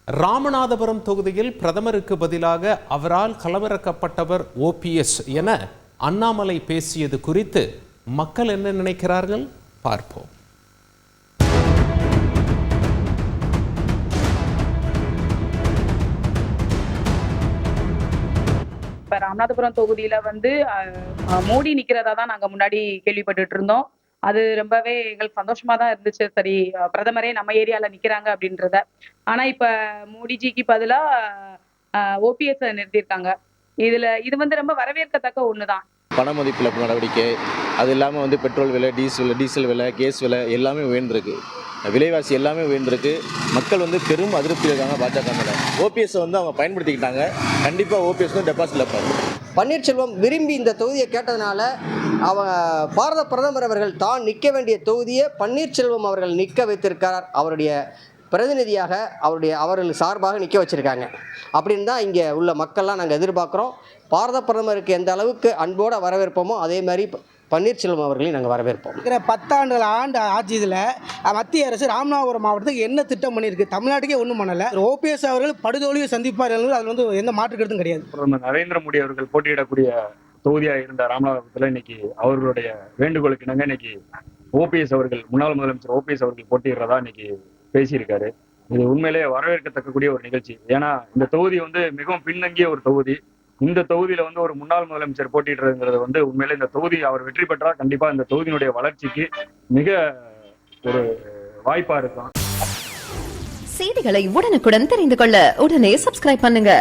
ராமநாதபுரம் தொகுதியில் பிரதமருக்கு பதிலாக அவரால் களமிறக்கப்பட்டவர் ஓபிஎஸ் என அண்ணாமலை பேசியது குறித்து மக்கள் என்ன நினைக்கிறார்கள் பார்ப்போம். ராமநாதபுரம் தொகுதியில மோடி நிக்கிறதா தான் நாங்க முன்னாடி கேள்விப்பட்டுட்டு இருந்தோம். அது ரொம்பவே எங்களுக்கு சந்தோஷமா தான் இருந்துச்சு. சரி, பிரதமரே நம்ம ஏரியால நிக்கிறாங்க அப்படின்றத. ஆனா இப்ப மோடிஜிக்கு பதிலா ஓபிஎஸ் நிறுத்தியிருக்காங்க. இது ரொம்ப வரவேற்கத்தக்க ஒண்ணுதான். பண மதிப்பிழப்பு நடவடிக்கை, அது இல்லாமல் பெட்ரோல் விலை, டீசல் விலை, கேஸ் விலை எல்லாமே உயர்ந்திருக்கு. விலைவாசி எல்லாமே உயர்ந்திருக்கு. மக்கள் பெரும் அதிருப்தி இருக்காங்க பாஜக மேலே. ஓபிஎஸ் அவங்க பயன்படுத்திக்கிட்டாங்க. கண்டிப்பாக ஓபிஎஸ் டெபாசிட்ல இருப்பாரு. பன்னீர்செல்வம் விரும்பி இந்த தொகுதியை கேட்டதுனால பாரத பிரதமர் அவர்கள் தான் நிற்க வேண்டிய தொகுதியை பன்னீர்செல்வம் அவர்கள் நிற்க வைத்திருக்கிறார். அவருடைய பிரதிநிதியாக அவர்கள் சார்பாக நிற்க வச்சுருக்காங்க. அப்படின்னு தான் இங்கே உள்ள மக்கள்லாம் நாங்கள் எதிர்பார்க்குறோம். பாரத பிரதமருக்கு எந்த அளவுக்கு அன்போடு வரவேற்போமோ அதே மாதிரி பன்னீர்செல்வம் அவர்களையும் நாங்கள் வரவேற்போம். இருக்கிற 10 ஆண்டு ஆட்சி இதில் மத்திய அரசு ராமநாதபுரம் மாவட்டத்துக்கு என்ன திட்டம் பண்ணியிருக்கு? தமிழ்நாட்டுக்கே ஒன்றும் பண்ணலை. ஓபிஎஸ் அவர்கள் படுதோல்வியை சந்திப்பார். அதில் எந்த மாற்று கருத்தும் கிடையாது. பிரதமர் நரேந்திர மோடி அவர்கள் போட்டியிடக்கூடிய தொகுதியாக இருந்த ராமநாதபுரத்தில் இன்னைக்கு அவர்களுடைய வேண்டுகோளுக்கு இணங்க இன்னைக்கு ஓபிஎஸ் அவர்கள், முன்னாள் முதலமைச்சர் ஓபிஎஸ் அவர்கள் போட்டியிடுறதா இன்னைக்கு பேசியிருக்காரு. இது உண்மையிலேயே வரவேற்கத்தக்கக்கூடிய ஒரு நிகழ்ச்சி. ஏன்னா இந்த தொகுதி மிகவும் பின்தங்கிய ஒரு தொகுதி. இந்த தொகுதியில ஒரு முன்னாள் முதலமைச்சர் போட்டியிடுறதுங்கிறது உண்மையிலே இந்த தொகுதி அவர் வெற்றி பெற்றால் கண்டிப்பா இந்த தொகுதியினுடைய வளர்ச்சிக்கு மிக ஒரு வாய்ப்பா இருக்கும். செய்திகளை உடனுக்குடன் தெரிந்து கொள்ள உடனே சப்ஸ்கிரைப் பண்ணுங்க.